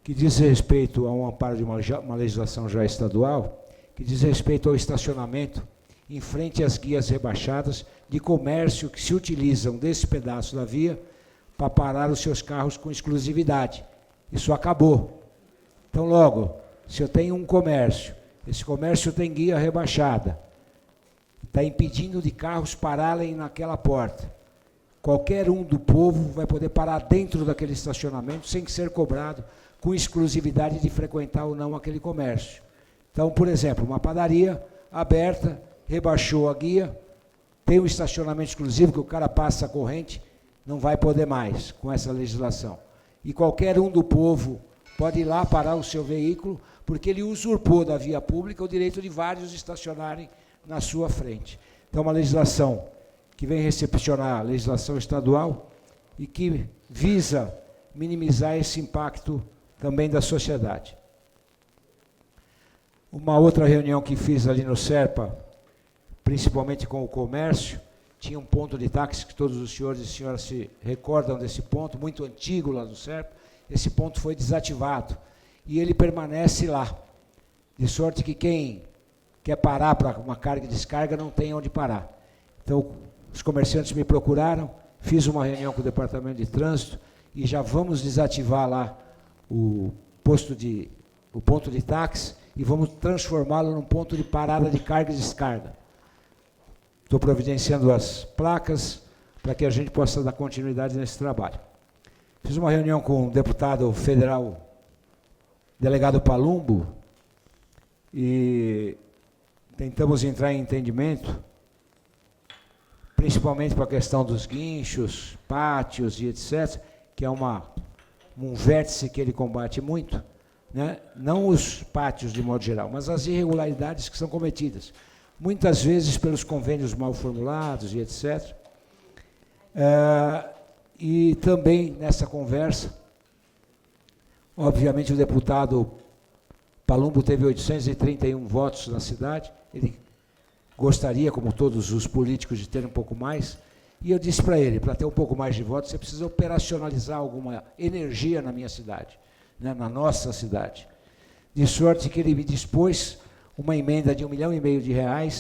[SPEAKER 3] que diz respeito a um amparo de uma legislação já estadual, que diz respeito ao estacionamento em frente às guias rebaixadas de comércio que se utilizam desse pedaço da via para parar os seus carros com exclusividade. Isso acabou. Então, logo, se eu tenho um comércio, esse comércio tem guia rebaixada, está impedindo de carros pararem naquela porta, qualquer um do povo vai poder parar dentro daquele estacionamento sem ser cobrado, com exclusividade de frequentar ou não aquele comércio. Então, por exemplo, uma padaria aberta, rebaixou a guia, tem um estacionamento exclusivo que o cara passa a corrente, não vai poder mais com essa legislação. E qualquer um do povo pode ir lá parar o seu veículo, porque ele usurpou da via pública o direito de vários estacionarem na sua frente. Então, uma legislação que vem recepcionar a legislação estadual e que visa minimizar esse impacto também da sociedade. Uma outra reunião que fiz ali no SERPA, principalmente com o comércio, tinha um ponto de táxi, que todos os senhores e senhoras se recordam desse ponto, muito antigo lá no SERPA. Esse ponto foi desativado e ele permanece lá, de sorte que quem quer parar para uma carga e descarga não tem onde parar. Então, os comerciantes me procuraram, fiz uma reunião com o Departamento de Trânsito e já vamos desativar lá o ponto de táxi e vamos transformá-lo num ponto de parada de carga e descarga. Estou providenciando as placas para que a gente possa dar continuidade nesse trabalho. Fiz uma reunião com o deputado federal, delegado Palumbo, e tentamos entrar em entendimento, principalmente para a questão dos guinchos, pátios e etc., que é um vértice que ele combate muito, né? Não os pátios de modo geral, mas as irregularidades que são cometidas, muitas vezes pelos convênios mal formulados e etc. E também nessa conversa, obviamente o deputado Palumbo teve 831 votos na cidade, ele gostaria, como todos os políticos, de ter um pouco mais, e eu disse para ele, para ter um pouco mais de votos, você precisa operacionalizar alguma energia na minha cidade, né, na nossa cidade. De sorte que ele me dispôs uma emenda de R$1,5 milhão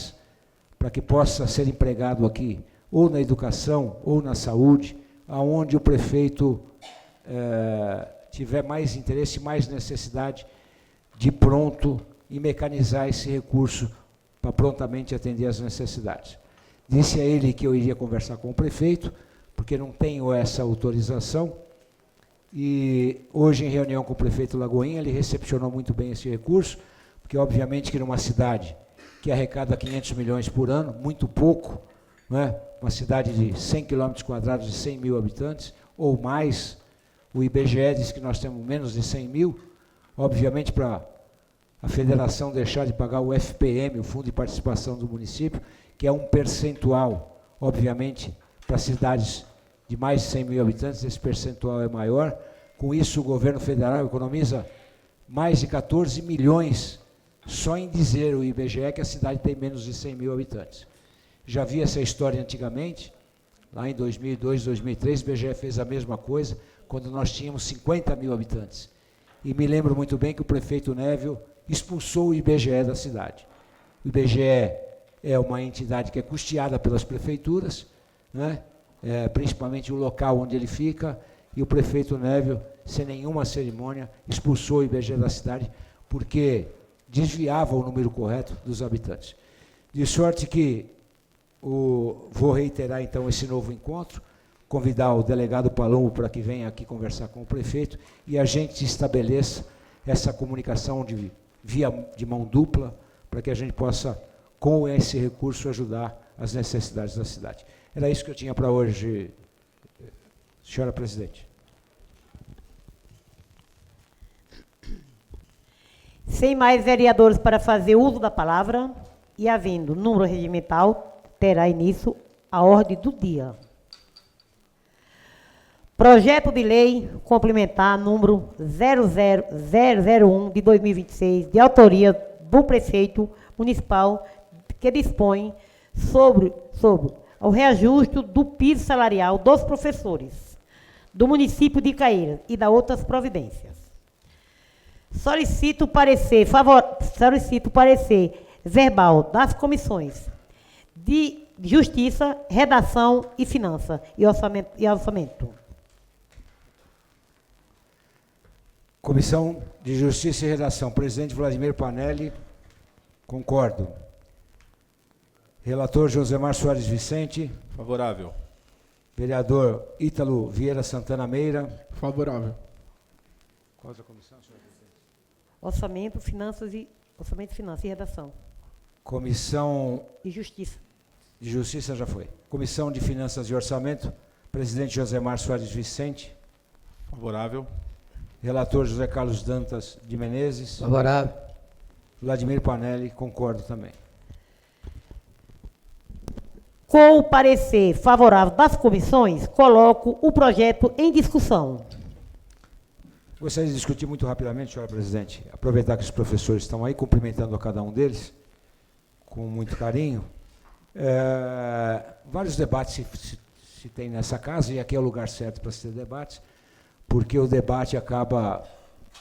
[SPEAKER 3] para que possa ser empregado aqui, ou na educação, ou na saúde, aonde o prefeito tiver mais interesse, mais necessidade de pronto e mecanizar esse recurso para prontamente atender às necessidades. Disse a ele que eu iria conversar com o prefeito, porque não tenho essa autorização, e hoje, em reunião com o prefeito Lagoinha, ele recepcionou muito bem esse recurso, porque, obviamente, que numa cidade que arrecada 500 milhões por ano, muito pouco, né? Uma cidade de 100 quilômetros quadrados e 100 mil habitantes, ou mais, o IBGE diz que nós temos menos de 100 mil, obviamente, para a federação deixar de pagar o FPM, o Fundo de Participação do Município, que é um percentual, obviamente, para cidades de mais de 100 mil habitantes, esse percentual é maior. Com isso, o governo federal economiza mais de 14 milhões, só em dizer o IBGE que a cidade tem menos de 100 mil habitantes. Já vi essa história antigamente, lá em 2002, 2003, o IBGE fez a mesma coisa, quando nós tínhamos 50 mil habitantes. E me lembro muito bem que o prefeito Névio expulsou o IBGE da cidade. O IBGE é uma entidade que é custeada pelas prefeituras, né? Principalmente o local onde ele fica, e o prefeito Névio, sem nenhuma cerimônia, expulsou o IBGE da cidade, porque desviava o número correto dos habitantes. De sorte que vou reiterar, então, esse novo encontro, convidar o delegado Palumbo para que venha aqui conversar com o prefeito, e a gente estabeleça essa comunicação via de mão dupla, para que a gente possa, com esse recurso, ajudar as necessidades da cidade. Era isso que eu tinha para hoje, senhora presidente.
[SPEAKER 1] Sem mais vereadores para fazer uso da palavra, e havendo número regimental, terá início a ordem do dia. Projeto de lei complementar número 00001 de 2026, de autoria do prefeito municipal, que dispõe sobre o reajuste do piso salarial dos professores do município de Caieiras e da outras providências. Solicito parecer verbal das comissões de Justiça, Redação e Finanças e Orçamento.
[SPEAKER 3] Comissão de Justiça e Redação, presidente Vladimir Panelli, concordo. Relator Josemar Soares Vicente.
[SPEAKER 4] Favorável.
[SPEAKER 3] Vereador Ítalo Vieira Santana Meira.
[SPEAKER 2] Favorável.
[SPEAKER 3] Qual é a comissão, senhor presidente?
[SPEAKER 1] Orçamento, Finanças e Redação.
[SPEAKER 3] Comissão
[SPEAKER 1] E Justiça.
[SPEAKER 3] de Justiça já foi. Comissão de Finanças e Orçamento, presidente Josemar Soares Vicente.
[SPEAKER 4] Favorável.
[SPEAKER 3] Relator José Carlos Dantas de Menezes.
[SPEAKER 5] Favorável.
[SPEAKER 3] Vladimir Panelli, concordo também.
[SPEAKER 1] Com o parecer favorável das comissões, coloco o projeto em discussão.
[SPEAKER 3] Gostaria de discutir muito rapidamente, senhora presidente, aproveitar que os professores estão aí, cumprimentando a cada um deles, com muito carinho. Vários debates se tem nessa casa, e aqui é o lugar certo para se ter debates, porque o debate acaba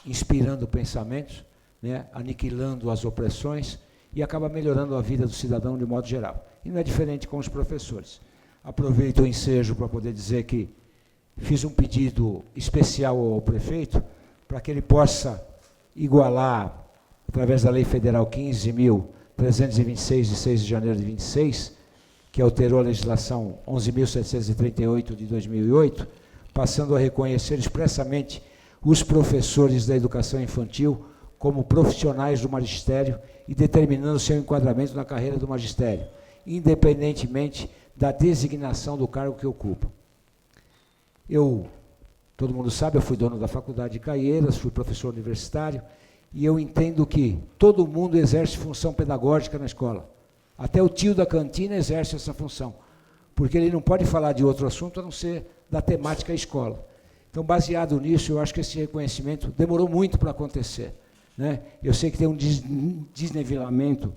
[SPEAKER 3] inspirando pensamentos, né, aniquilando as opressões, e acaba melhorando a vida do cidadão de modo geral. E não é diferente com os professores. Aproveito o ensejo para poder dizer que fiz um pedido especial ao prefeito para que ele possa igualar através da Lei Federal 15.326, de 6 de janeiro de 26, que alterou a legislação 11.738 de 2008, passando a reconhecer expressamente os professores da educação infantil como profissionais do magistério e determinando seu enquadramento na carreira do magistério, independentemente da designação do cargo que ocupam. Todo mundo sabe, eu fui dono da Faculdade de Caieiras, fui professor universitário, e eu entendo que todo mundo exerce função pedagógica na escola. Até o tio da cantina exerce essa função, porque ele não pode falar de outro assunto a não ser da temática escola. Então, baseado nisso, eu acho que esse reconhecimento demorou muito para acontecer, né? Eu sei que tem um desnivelamento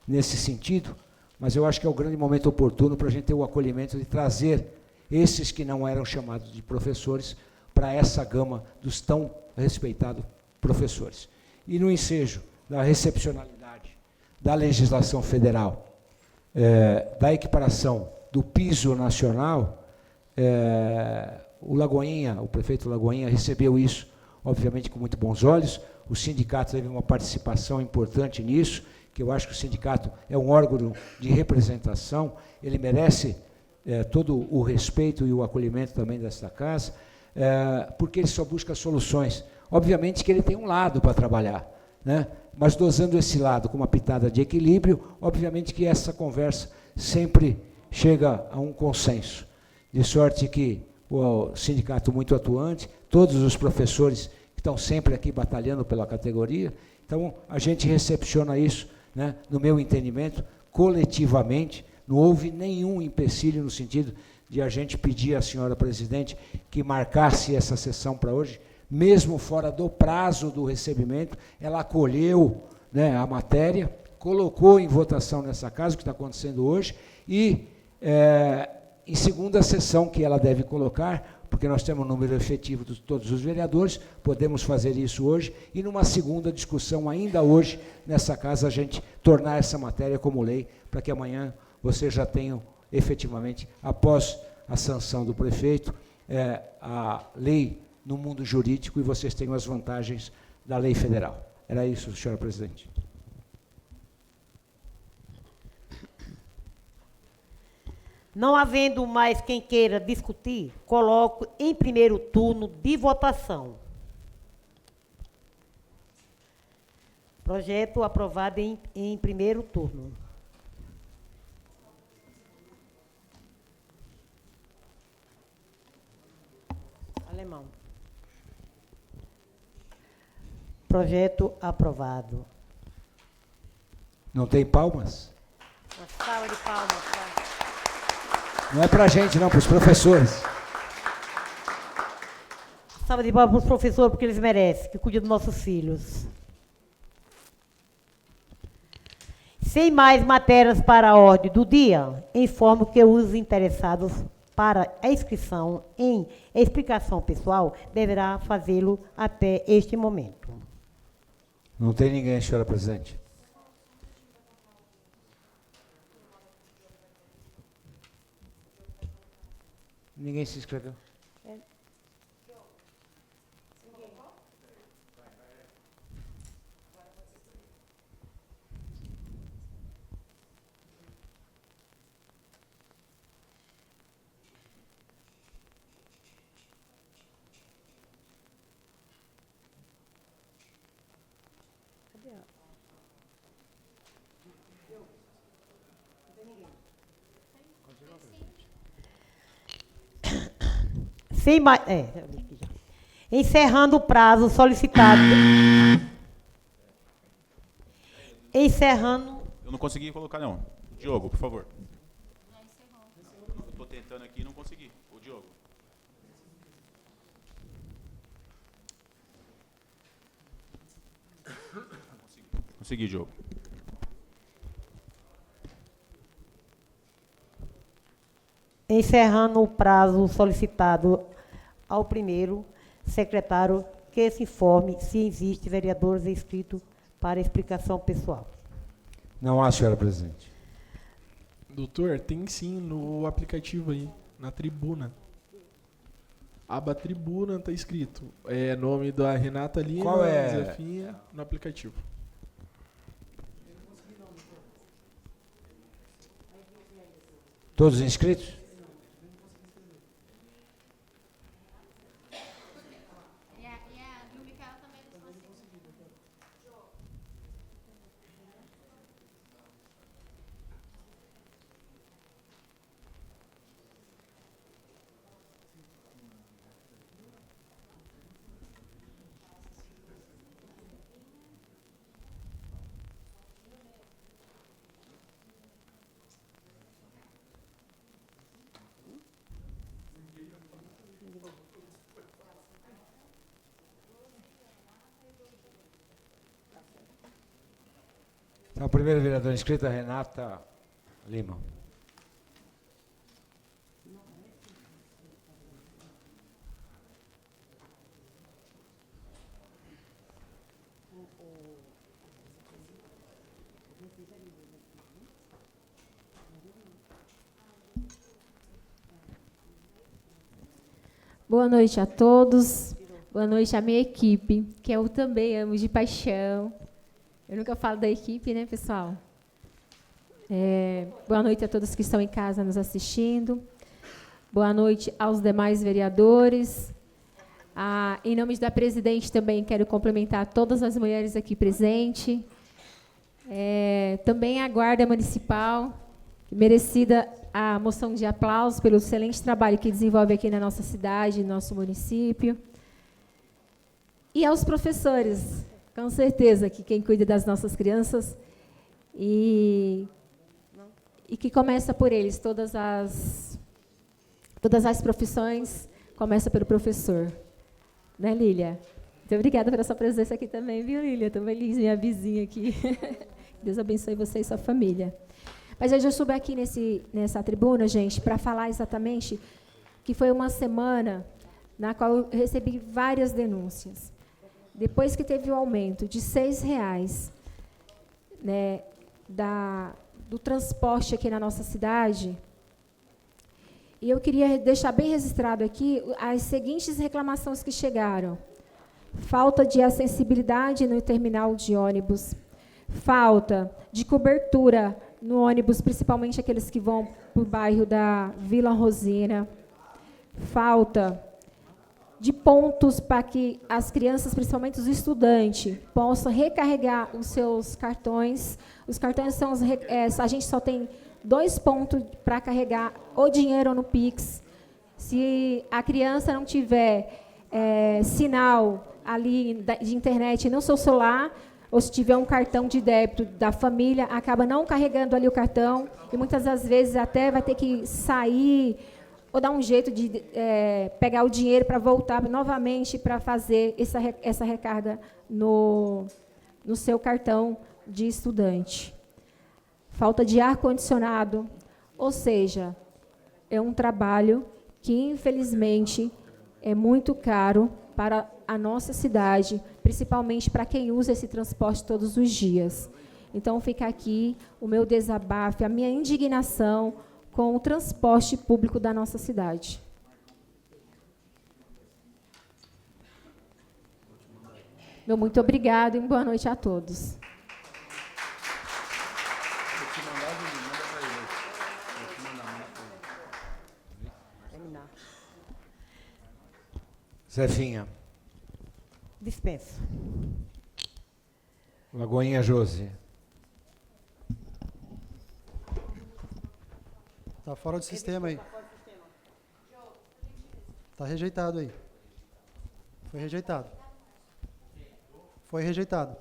[SPEAKER 3] nesse sentido, mas eu acho que é o grande momento oportuno para a gente ter o acolhimento de trazer esses que não eram chamados de professores para essa gama dos tão respeitados professores. E no ensejo da recepcionalidade da legislação federal, da equiparação do piso nacional, o prefeito Lagoinha recebeu isso, obviamente, com muito bons olhos. O sindicato teve uma participação importante nisso, que eu acho que o sindicato é um órgão de representação, ele merece todo o respeito e o acolhimento também desta casa, porque ele só busca soluções. Obviamente que ele tem um lado para trabalhar, né? Mas dosando esse lado com uma pitada de equilíbrio, obviamente que essa conversa sempre chega a um consenso. De sorte que o sindicato muito atuante, todos os professores que estão sempre aqui batalhando pela categoria, então a gente recepciona isso, né, no meu entendimento, coletivamente. Não houve nenhum empecilho no sentido de a gente pedir à senhora presidente que marcasse essa sessão para hoje, mesmo fora do prazo do recebimento. Ela acolheu, né, a matéria, colocou em votação nessa casa, o que está acontecendo hoje, e em segunda sessão que ela deve colocar, porque nós temos um número efetivo de todos os vereadores, podemos fazer isso hoje, e numa segunda discussão ainda hoje, nessa casa, a gente tornar essa matéria como lei, para que amanhã vocês já tenham efetivamente, após a sanção do prefeito, a lei no mundo jurídico, e vocês tenham as vantagens da lei federal. Era isso, senhora presidente.
[SPEAKER 1] Não havendo mais quem queira discutir, coloco em primeiro turno de votação. Projeto aprovado em primeiro turno. Alemão. Projeto aprovado.
[SPEAKER 3] Não tem palmas?
[SPEAKER 1] Uma salva de palmas, tá?
[SPEAKER 3] Não é para a gente, não, para os professores.
[SPEAKER 1] Salva de palmas para os professores, porque eles merecem, que cuidam dos nossos filhos. Sem mais matérias para a ordem do dia, informo que os interessados para a inscrição em explicação pessoal deverá fazê-lo até este momento.
[SPEAKER 3] Não tem ninguém, senhora presidente. Ninguém se inscreveu.
[SPEAKER 1] Sem mais, encerrando o prazo solicitado. Encerrando.
[SPEAKER 4] Eu não consegui colocar, não. Diogo, por favor. Eu estou tentando aqui e não consegui. O Diogo. Consegui, Diogo.
[SPEAKER 1] Encerrando o prazo solicitado ao primeiro secretário que se informe se existe vereadores inscritos para explicação pessoal.
[SPEAKER 3] Não há, senhora presidente.
[SPEAKER 2] Doutor, tem sim no aplicativo aí, na tribuna. Aba tribuna está escrito. É nome da Renata Lima,
[SPEAKER 3] Qual é?
[SPEAKER 2] Zefinha, no aplicativo.
[SPEAKER 3] Todos inscritos? Então, a primeira vereadora inscrita, Renata Lima.
[SPEAKER 8] Boa noite a todos. Boa noite à minha equipe, que eu também amo de paixão. Eu nunca falo da equipe, né, pessoal? Boa noite a todos que estão em casa nos assistindo. Boa noite aos demais vereadores. Em nome da presidente também quero cumprimentar todas as mulheres aqui presentes. Também a Guarda Municipal, merecida a moção de aplauso pelo excelente trabalho que desenvolve aqui na nossa cidade, no nosso município. E aos professores, com certeza, que quem cuida das nossas crianças e que começa por eles, todas as profissões começam pelo professor. Né, Lília? Muito obrigada pela sua presença aqui também, viu, Lília? Estou feliz, minha vizinha aqui. Deus abençoe você e sua família. Mas eu já subi aqui nessa tribuna, gente, para falar exatamente que foi uma semana na qual eu recebi várias denúncias. Depois que teve o aumento de R$6, né, do transporte aqui na nossa cidade, e eu queria deixar bem registrado aqui as seguintes reclamações que chegaram. Falta de acessibilidade no terminal de ônibus, falta de cobertura no ônibus, principalmente aqueles que vão para o bairro da Vila Rosina, falta de pontos para que as crianças, principalmente os estudantes, possam recarregar os seus cartões. Os cartões são a gente só tem 2 pontos para carregar o dinheiro no Pix. Se a criança não tiver sinal ali de internet no seu celular, ou se tiver um cartão de débito da família, acaba não carregando ali o cartão, e muitas das vezes até vai ter que sair ou dar um jeito de pegar o dinheiro para voltar novamente para fazer essa recarga no seu cartão de estudante. Falta de ar-condicionado, ou seja, é um trabalho que, infelizmente, é muito caro para a nossa cidade, principalmente para quem usa esse transporte todos os dias. Então, fica aqui o meu desabafo, a minha indignação com o transporte público da nossa cidade. Meu muito obrigado e boa noite a todos.
[SPEAKER 3] Zefinha.
[SPEAKER 1] Dispenso.
[SPEAKER 3] Lagoinha Josi.
[SPEAKER 7] Está fora do sistema aí. Está rejeitado aí. Foi rejeitado. Foi rejeitado.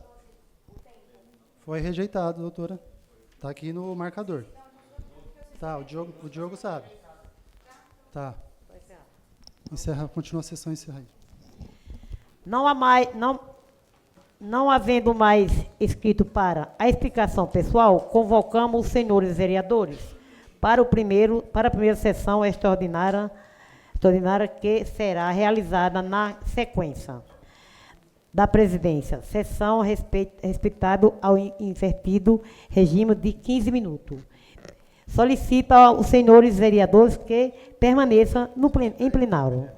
[SPEAKER 7] Foi rejeitado, doutora. Está aqui no marcador. Tá, o Diogo sabe. Tá. Encerra, continua a sessão, encerra aí.
[SPEAKER 1] Não havendo mais escrito para a explicação pessoal, convocamos os senhores vereadores para a primeira sessão extraordinária que será realizada na sequência da presidência. Sessão respeitado ao invertido regime de 15 minutos. Solicita aos senhores vereadores que permaneçam em plenário.